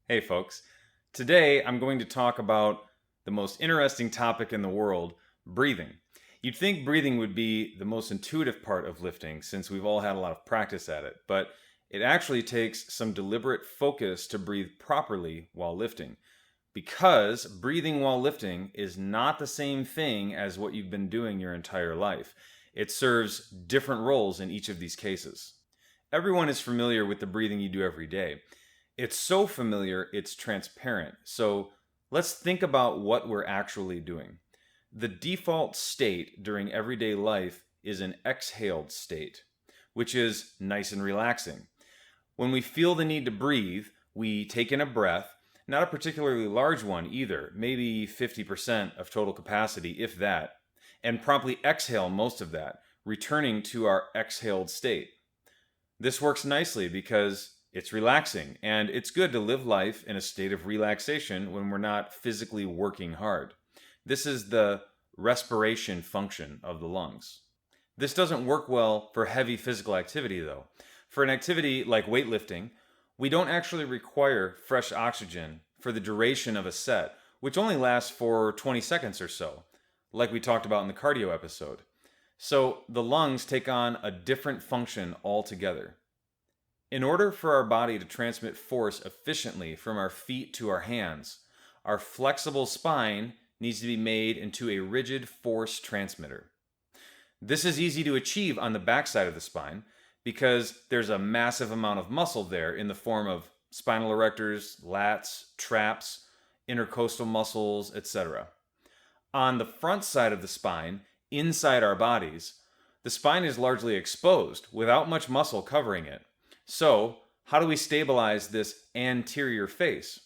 Hey folks, today I'm going to talk about the most interesting topic in the world, breathing. You'd think breathing would be the most intuitive part of lifting since we've all had a lot of practice at it, but it actually takes some deliberate focus to breathe properly while lifting. Because breathing while lifting is not the same thing as what you've been doing your entire life. It serves different roles in each of these cases. Everyone is familiar with the breathing you do every day. It's so familiar, it's transparent. So let's think about what we're actually doing. The default state during everyday life is an exhaled state, which is nice and relaxing. When we feel the need to breathe, we take in a breath, not a particularly large one either, maybe 50% of total capacity, if that, and promptly exhale most of that, returning to our exhaled state. This works nicely because it's relaxing, and it's good to live life in a state of relaxation when we're not physically working hard. This is the respiration function of the lungs. This doesn't work well for heavy physical activity, though. For an activity like weightlifting, we don't actually require fresh oxygen for the duration of a set, which only lasts for 20 seconds or so, like we talked about in the cardio episode. So the lungs take on a different function altogether. In order for our body to transmit force efficiently from our feet to our hands, our flexible spine needs to be made into a rigid force transmitter. This is easy to achieve on the backside of the spine because there's a massive amount of muscle there in the form of spinal erectors, lats, traps, intercostal muscles, etc. On the front side of the spine, inside our bodies, the spine is largely exposed without much muscle covering it. So, how do we stabilize this anterior face?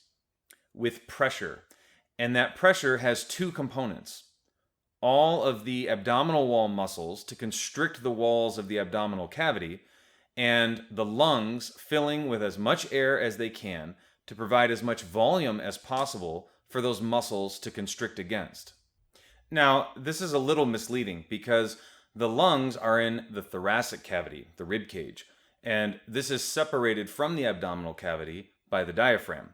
With pressure. And that pressure has two components. All of the abdominal wall muscles to constrict the walls of the abdominal cavity, and the lungs filling with as much air as they can to provide as much volume as possible for those muscles to constrict against. Now, this is a little misleading because the lungs are in the thoracic cavity, the rib cage, and this is separated from the abdominal cavity by the diaphragm.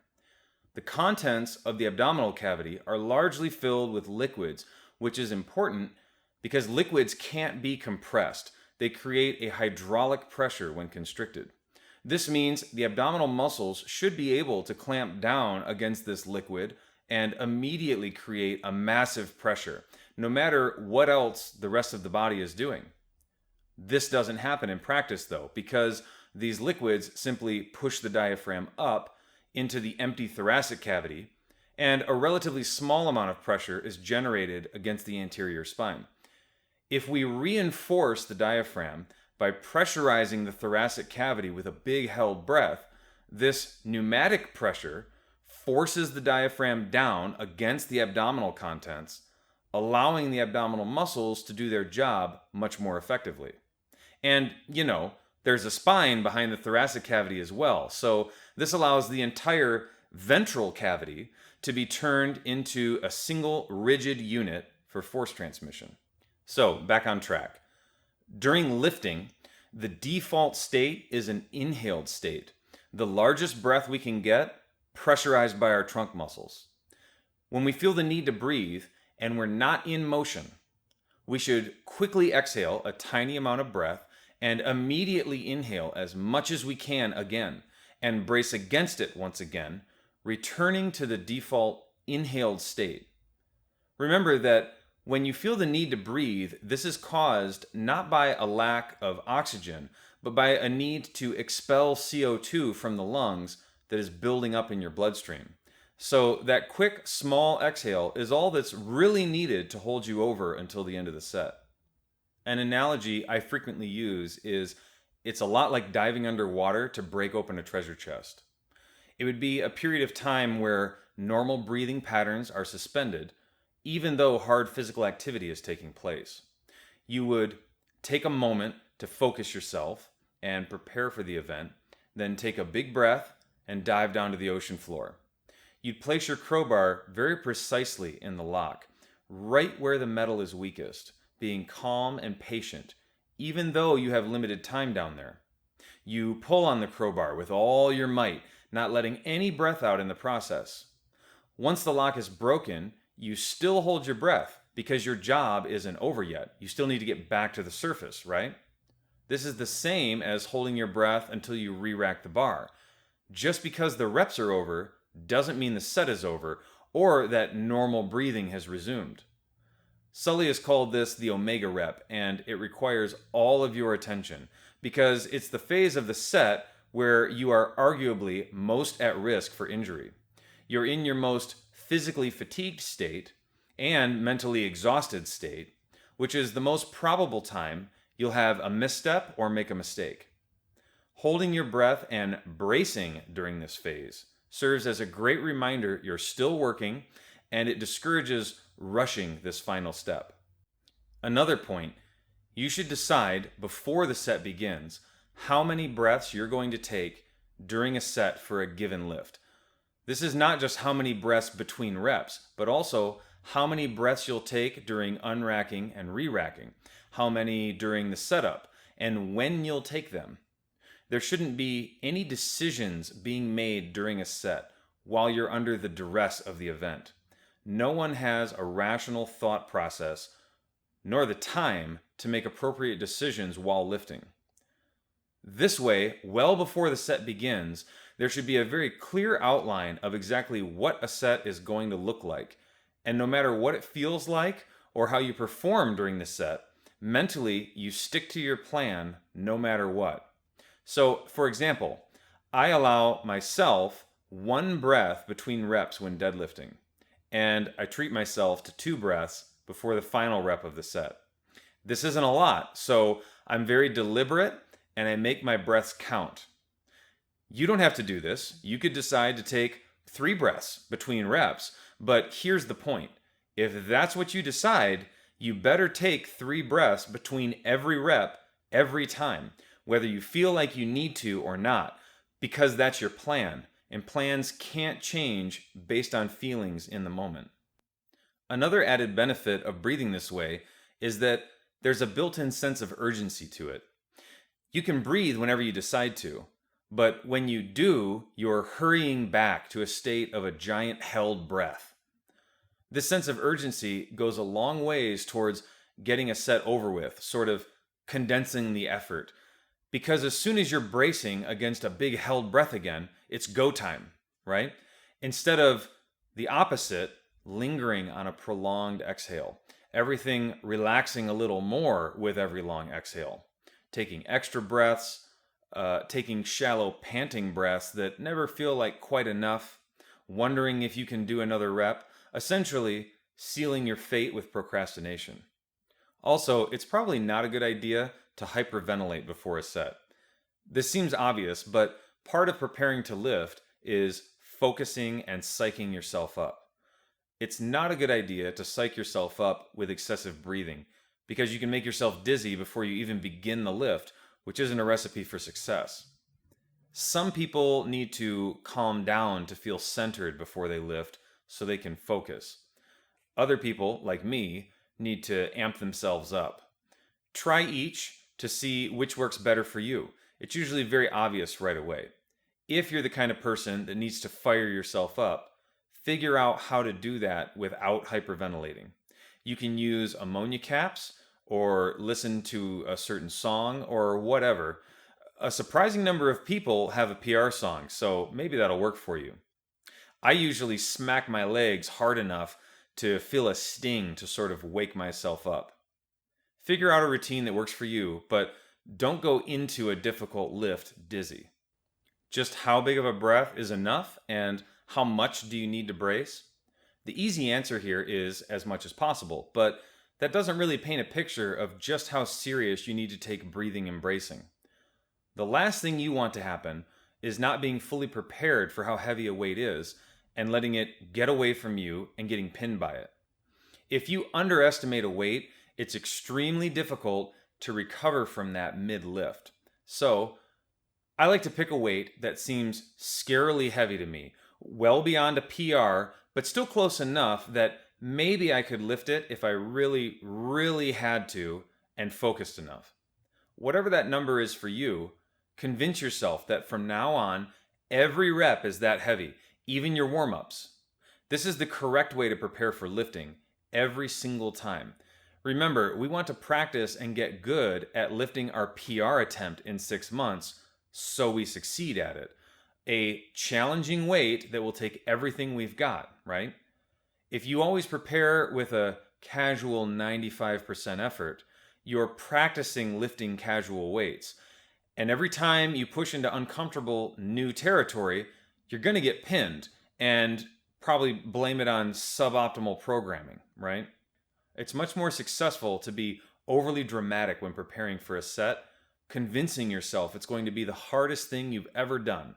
The contents of the abdominal cavity are largely filled with liquids, which is important because liquids can't be compressed. They create a hydraulic pressure when constricted. This means the abdominal muscles should be able to clamp down against this liquid and immediately create a massive pressure, no matter what else the rest of the body is doing. This doesn't happen in practice, though, because these liquids simply push the diaphragm up into the empty thoracic cavity, and a relatively small amount of pressure is generated against the anterior spine. If we reinforce the diaphragm by pressurizing the thoracic cavity with a big held breath, this pneumatic pressure forces the diaphragm down against the abdominal contents, allowing the abdominal muscles to do their job much more effectively. And, there's a spine behind the thoracic cavity as well. So this allows the entire ventral cavity to be turned into a single rigid unit for force transmission. So, back on track. During lifting, the default state is an inhaled state. The largest breath we can get, pressurized by our trunk muscles. When we feel the need to breathe and we're not in motion, we should quickly exhale a tiny amount of breath and immediately inhale as much as we can again and brace against it once again, returning to the default inhaled state. Remember that when you feel the need to breathe, this is caused not by a lack of oxygen, but by a need to expel CO2 from the lungs that is building up in your bloodstream. So that quick, small exhale is all that's really needed to hold you over until the end of the set. An analogy I frequently use is it's a lot like diving underwater to break open a treasure chest. It would be a period of time where normal breathing patterns are suspended, even though hard physical activity is taking place. You would take a moment to focus yourself and prepare for the event, then take a big breath and dive down to the ocean floor. You'd place your crowbar very precisely in the lock, right where the metal is weakest, being calm and patient, even though you have limited time down there. You pull on the crowbar with all your might, not letting any breath out in the process. Once the lock is broken, you still hold your breath because your job isn't over yet. You still need to get back to the surface, right? This is the same as holding your breath until you re-rack the bar. Just because the reps are over doesn't mean the set is over or that normal breathing has resumed. Sully has called this the omega rep, and it requires all of your attention because it's the phase of the set where you are arguably most at risk for injury. You're in your most physically fatigued state and mentally exhausted state, which is the most probable time you'll have a misstep or make a mistake. Holding your breath and bracing during this phase serves as a great reminder you're still working, and it discourages rushing this final step. Another point, you should decide before the set begins how many breaths you're going to take during a set for a given lift. This is not just how many breaths between reps, but also how many breaths you'll take during unracking and re-racking, how many during the setup, and when you'll take them. There shouldn't be any decisions being made during a set while you're under the duress of the event. No one has a rational thought process nor the time to make appropriate decisions while lifting. This way, well before the set begins, there should be a very clear outline of exactly what a set is going to look like. And no matter what it feels like or how you perform during the set, mentally you stick to your plan no matter what. So, for example, I allow myself 1 breath between reps when deadlifting, and I treat myself to 2 breaths before the final rep of the set. This isn't a lot, so I'm very deliberate and I make my breaths count. You don't have to do this. You could decide to take 3 breaths between reps, but here's the point. If that's what you decide, you better take 3 breaths between every rep every time, whether you feel like you need to or not, because that's your plan, and plans can't change based on feelings in the moment. Another added benefit of breathing this way is that there's a built-in sense of urgency to it. You can breathe whenever you decide to, but when you do, you're hurrying back to a state of a giant held breath. This sense of urgency goes a long ways towards getting a set over with, sort of condensing the effort. Because as soon as you're bracing against a big held breath again, it's go time, right? Instead of the opposite, lingering on a prolonged exhale. Everything relaxing a little more with every long exhale. Taking extra breaths, taking shallow panting breaths that never feel like quite enough, wondering if you can do another rep, essentially sealing your fate with procrastination. Also, it's probably not a good idea to hyperventilate before a set. This seems obvious, but part of preparing to lift is focusing and psyching yourself up. It's not a good idea to psych yourself up with excessive breathing, because you can make yourself dizzy before you even begin the lift, which isn't a recipe for success. Some people need to calm down to feel centered before they lift so they can focus. Other people, like me, need to amp themselves up. Try each to see which works better for you. It's usually very obvious right away. If you're the kind of person that needs to fire yourself up, figure out how to do that without hyperventilating. You can use ammonia caps or listen to a certain song or whatever. A surprising number of people have a PR song, so maybe that'll work for you. I usually smack my legs hard enough to feel a sting to sort of wake myself up. Figure out a routine that works for you, but don't go into a difficult lift dizzy. Just how big of a breath is enough, and how much do you need to brace? The easy answer here is as much as possible, but that doesn't really paint a picture of just how serious you need to take breathing and bracing. The last thing you want to happen is not being fully prepared for how heavy a weight is and letting it get away from you and getting pinned by it. If you underestimate a weight, it's extremely difficult to recover from that mid-lift. So, I like to pick a weight that seems scarily heavy to me, well beyond a PR, but still close enough that maybe I could lift it if I really, really had to and focused enough. Whatever that number is for you, convince yourself that from now on, Every rep is that heavy, even your warm ups. This is the correct way to prepare for lifting every single time. Remember, we want to practice and get good at lifting our PR attempt in 6 months so we succeed at it. A challenging weight that will take everything we've got, right? If you always prepare with a casual 95% effort, you're practicing lifting casual weights. And every time you push into uncomfortable new territory, you're going to get pinned and probably blame it on suboptimal programming, right? It's much more successful to be overly dramatic when preparing for a set, convincing yourself it's going to be the hardest thing you've ever done,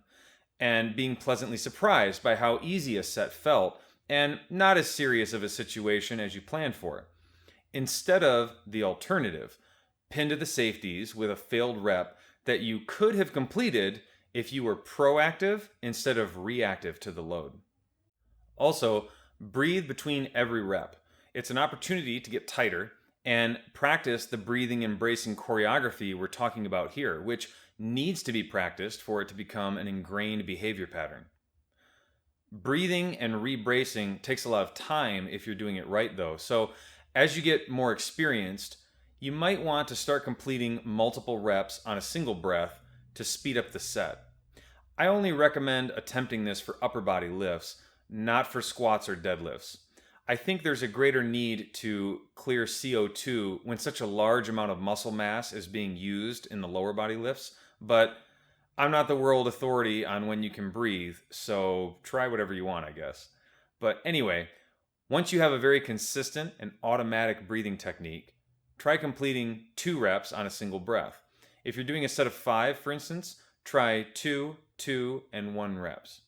and being pleasantly surprised by how easy a set felt and not as serious of a situation as you planned for. Instead of the alternative, pinned to the safeties with a failed rep that you could have completed if you were proactive instead of reactive to the load. Also, breathe between every rep. It's an opportunity to get tighter and practice the breathing and bracing choreography we're talking about here, which needs to be practiced for it to become an ingrained behavior pattern. Breathing and re-bracing takes a lot of time if you're doing it right, though. So as you get more experienced, you might want to start completing multiple reps on a single breath to speed up the set. I only recommend attempting this for upper body lifts, not for squats or deadlifts. I think there's a greater need to clear CO2 when such a large amount of muscle mass is being used in the lower body lifts, but I'm not the world authority on when you can breathe, so try whatever you want, I guess. But anyway, once you have a very consistent and automatic breathing technique, try completing 2 reps on a single breath. If you're doing a set of 5, for instance, try 2, 2, and 1 reps.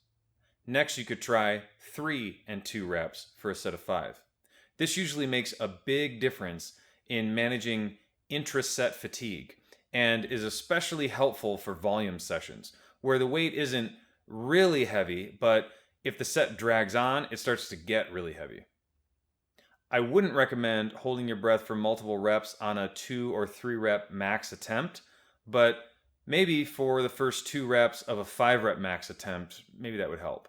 Next, you could try 3 and 2 reps for a set of 5. This usually makes a big difference in managing intra-set fatigue and is especially helpful for volume sessions where the weight isn't really heavy, but if the set drags on, it starts to get really heavy. I wouldn't recommend holding your breath for multiple reps on a 2 or 3 rep max attempt, but maybe for the first 2 reps of a 5 rep max attempt, maybe that would help.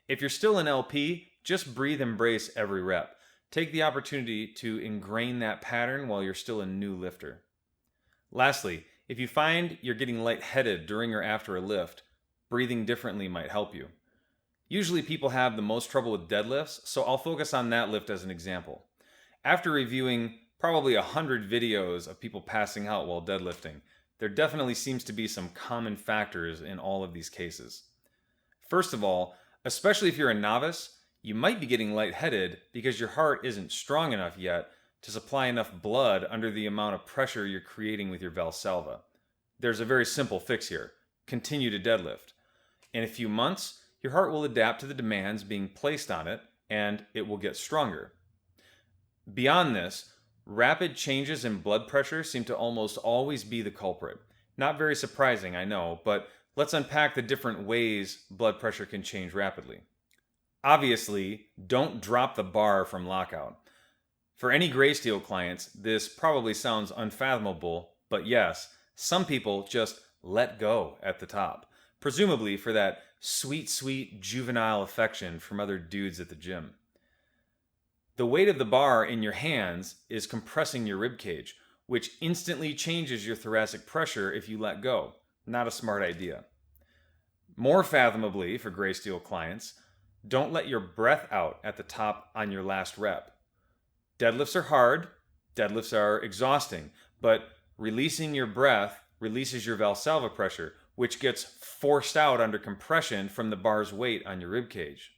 If you're still an LP, just breathe and brace every rep. Take the opportunity to ingrain that pattern while you're still a new lifter. Lastly, if you find you're getting lightheaded during or after a lift, breathing differently might help you. Usually people have the most trouble with deadlifts, so I'll focus on that lift as an example. After reviewing probably 100 videos of people passing out while deadlifting, there definitely seems to be some common factors in all of these cases. First of all, especially if you're a novice, you might be getting lightheaded because your heart isn't strong enough yet to supply enough blood under the amount of pressure you're creating with your Valsalva. There's a very simple fix here. Continue to deadlift. In a few months, your heart will adapt to the demands being placed on it, and it will get stronger. Beyond this, rapid changes in blood pressure seem to almost always be the culprit. Not very surprising, I know, but let's unpack the different ways blood pressure can change rapidly. Obviously, don't drop the bar from lockout. For any Graysteel clients, this probably sounds unfathomable, but yes, some people just let go at the top, presumably for that sweet juvenile affection from other dudes at the gym. The weight of the bar in your hands is compressing your rib cage, which instantly changes your thoracic pressure if you let go. Not a smart idea. More fathomably for Graysteel clients, don't let your breath out at the top on your last rep. Deadlifts are hard, deadlifts are exhausting, but releasing your breath releases your Valsalva pressure, which gets forced out under compression from the bar's weight on your rib cage.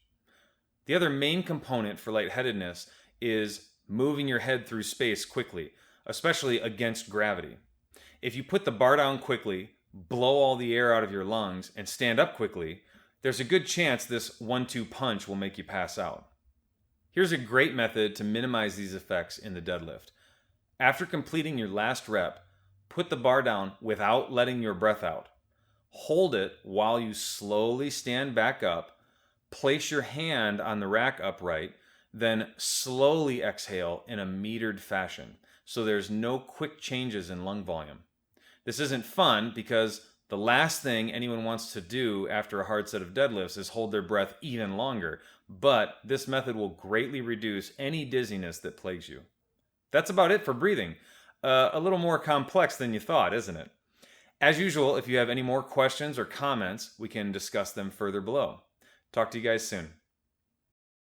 The other main component for lightheadedness is moving your head through space quickly, especially against gravity. If you put the bar down quickly, blow all the air out of your lungs, and stand up quickly, there's a good chance this 1-2 punch will make you pass out. Here's a great method to minimize these effects in the deadlift. After completing your last rep, put the bar down without letting your breath out. Hold it while you slowly stand back up, place your hand on the rack upright, then slowly exhale in a metered fashion, so there's no quick changes in lung volume. This isn't fun because The last thing anyone wants to do after a hard set of deadlifts is hold their breath even longer, but this method will greatly reduce any dizziness that plagues you. That's about it for breathing. A little more complex than you thought, isn't it? As usual, if you have any more questions or comments, we can discuss them further below. Talk to you guys soon.